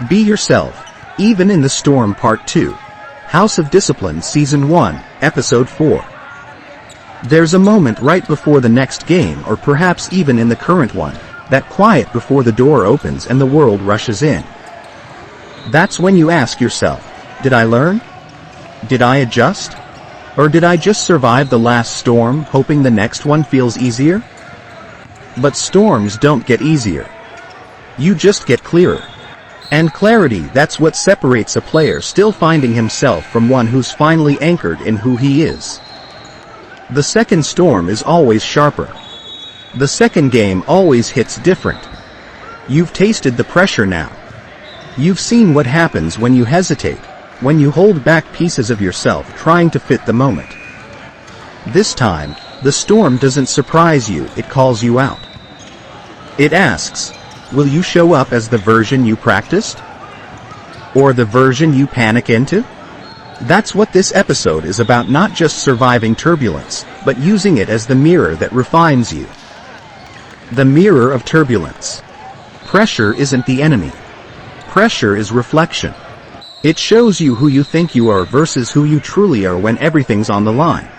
Be yourself, even in the storm. Part 2. House of Discipline Season 1, Episode 4. There's a moment right before the next game, or perhaps even in the current one, that quiet before the door opens and the world rushes in. That's when you ask yourself, did I learn? Did I adjust? Or did I just survive the last storm, hoping the next one feels easier? But storms don't get easier. You just get clearer. And clarity, that's what separates a player still finding himself from one who's finally anchored in who he is. The second storm is always sharper. The second game always hits different. You've tasted the pressure now. You've seen what happens when you hesitate, when you hold back pieces of yourself trying to fit the moment. This time, the storm doesn't surprise you, it calls you out. It asks, will you show up as the version you practiced? Or the version you panic into? That's what this episode is about, not just surviving turbulence, but using it as the mirror that refines you. The mirror of turbulence. Pressure isn't the enemy. Pressure is reflection. It shows you who you think you are versus who you truly are when everything's on the line.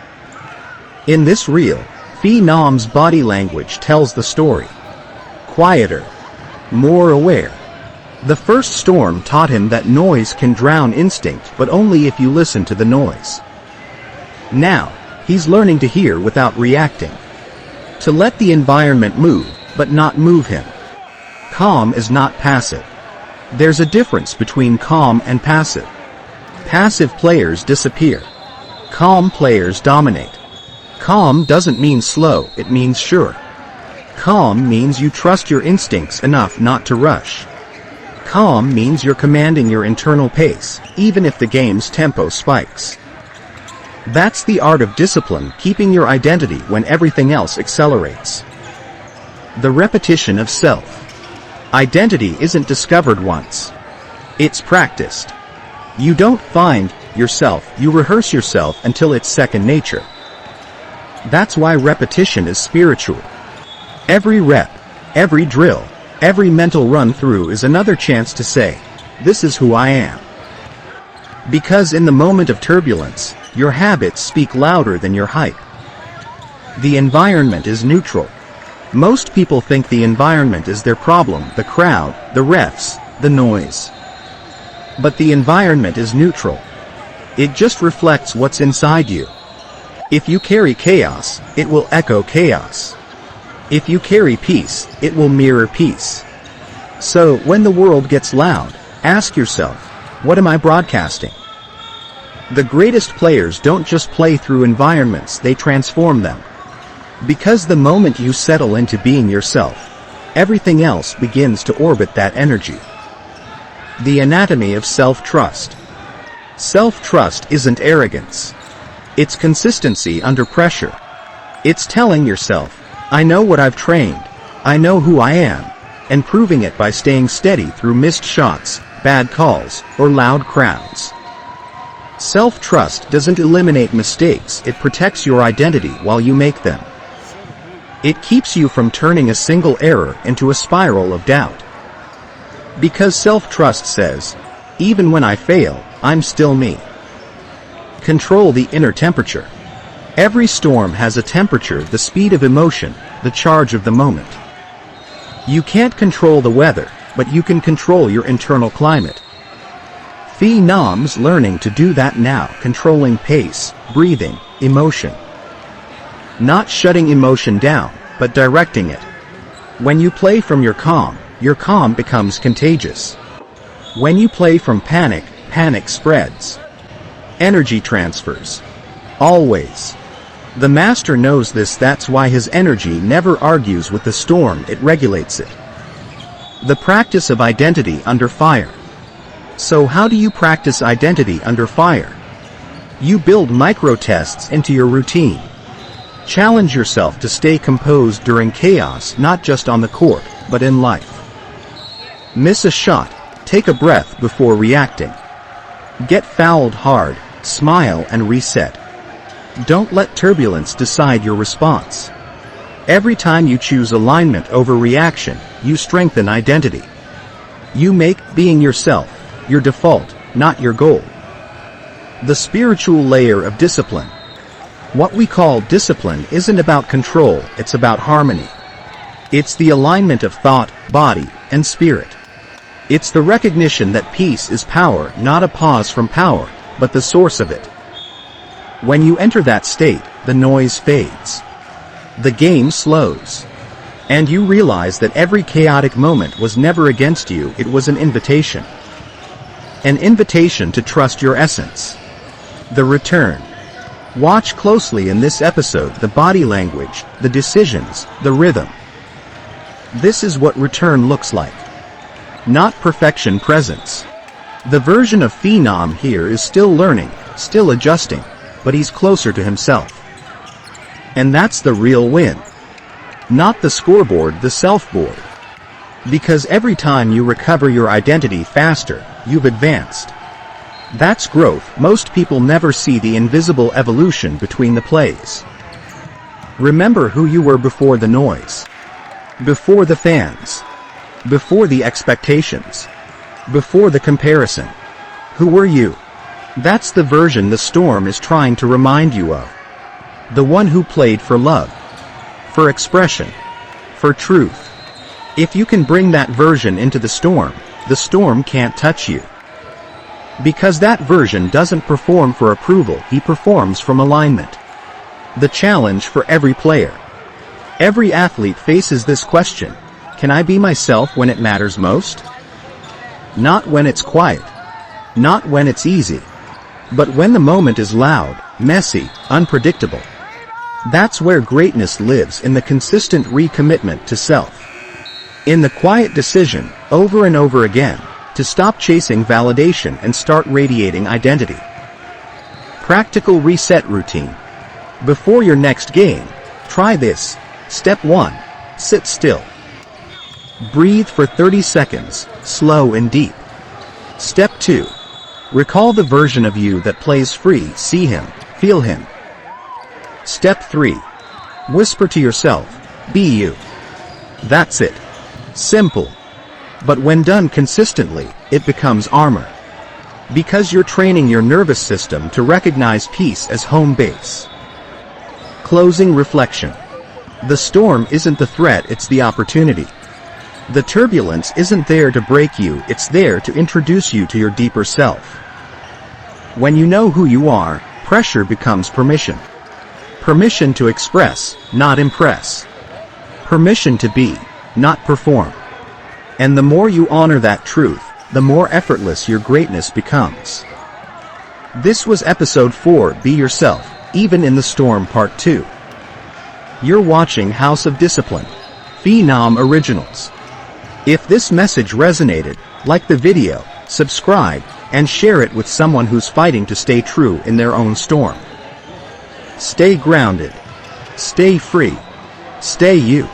In this reel, FEE-NOM's body language tells the story. Quieter. More aware. The first storm taught him that noise can drown instinct, but only if you listen to the noise. Now, he's learning to hear without reacting. To let the environment move, but not move him. Calm is not passive. There's a difference between calm and passive. Passive players disappear. Calm players dominate. Calm doesn't mean slow, it means sure. Calm means you trust your instincts enough not to rush. Calm means you're commanding your internal pace, even if the game's tempo spikes. That's the art of discipline, keeping your identity when everything else accelerates. The repetition of self. Identity isn't discovered once. It's practiced. You don't find yourself, you rehearse yourself until it's second nature. That's why repetition is spiritual. Every rep, every drill, every mental run-through is another chance to say, this is who I am. Because in the moment of turbulence, your habits speak louder than your hype. The environment is neutral. Most people think the environment is their problem, the crowd, the refs, the noise. But the environment is neutral. It just reflects what's inside you. If you carry chaos, it will echo chaos. If you carry peace, it will mirror peace. So, when the world gets loud, ask yourself, what am I broadcasting? The greatest players don't just play through environments, they transform them. Because the moment you settle into being yourself, everything else begins to orbit that energy. The anatomy of self-trust. Self-trust isn't arrogance. It's consistency under pressure. It's telling yourself, I know what I've trained, I know who I am, and proving it by staying steady through missed shots, bad calls, or loud crowds. Self-trust doesn't eliminate mistakes, it protects your identity while you make them. It keeps you from turning a single error into a spiral of doubt. Because self-trust says, even when I fail, I'm still me. Control the inner temperature. Every storm has a temperature, the speed of emotion, the charge of the moment. You can't control the weather, but you can control your internal climate. FEE-NOM's learning to do that now, controlling pace, breathing, emotion. Not shutting emotion down, but directing it. When you play from your calm becomes contagious. When you play from panic, panic spreads. Energy transfers. Always. The master knows this, that's why his energy never argues with the storm, it regulates it. The practice of identity under fire. So how do you practice identity under fire? You build micro-tests into your routine. Challenge yourself to stay composed during chaos, not just on the court, but in life. Miss a shot, take a breath before reacting. Get fouled hard, smile and reset. Don't let turbulence decide your response. Every time you choose alignment over reaction, you strengthen identity. You make being yourself your default, not your goal. The spiritual layer of discipline. What we call discipline isn't about control, it's about harmony. It's the alignment of thought, body, and spirit. It's the recognition that peace is power, not a pause from power, but the source of it. When you enter that state, the noise fades. The game slows. And you realize that every chaotic moment was never against you, it was an invitation. An invitation to trust your essence. The return. Watch closely in this episode the body language, the decisions, the rhythm. This is what return looks like. Not perfection, presence. The version of FEE-NOM here is still learning, still adjusting, but he's closer to himself. And that's the real win. Not the scoreboard, the self-board. Because every time you recover your identity faster, you've advanced. That's growth. Most people never see the invisible evolution between the plays. Remember who you were before the noise. Before the fans. Before the expectations. Before the comparison. Who were you? That's the version the storm is trying to remind you of. The one who played for love. For expression. For truth. If you can bring that version into the storm can't touch you. Because that version doesn't perform for approval, he performs from alignment. The challenge for every player. Every athlete faces this question: can I be myself when it matters most? Not when it's quiet. Not when it's easy. But when the moment is loud, messy, unpredictable. That's where greatness lives, in the consistent recommitment to self. In the quiet decision, over and over again, to stop chasing validation and start radiating identity. Practical reset routine. Before your next game, try this. Step 1. Sit still. Breathe for 30 seconds, slow and deep. Step 2. Recall the version of you that plays free, see him, feel him. Step 3. Whisper to yourself, be you. That's it. Simple. But when done consistently, it becomes armor. Because you're training your nervous system to recognize peace as home base. Closing reflection. The storm isn't the threat, it's the opportunity. The turbulence isn't there to break you, it's there to introduce you to your deeper self. When you know who you are, pressure becomes permission. Permission to express, not impress. Permission to be, not perform. And the more you honor that truth, the more effortless your greatness becomes. This was episode 4, Be Yourself, Even in the Storm Part 2. You're watching House of Discipline, FEE-NOM Originals. If this message resonated, like the video, subscribe, and share it with someone who's fighting to stay true in their own storm. Stay grounded. Stay free. Stay you.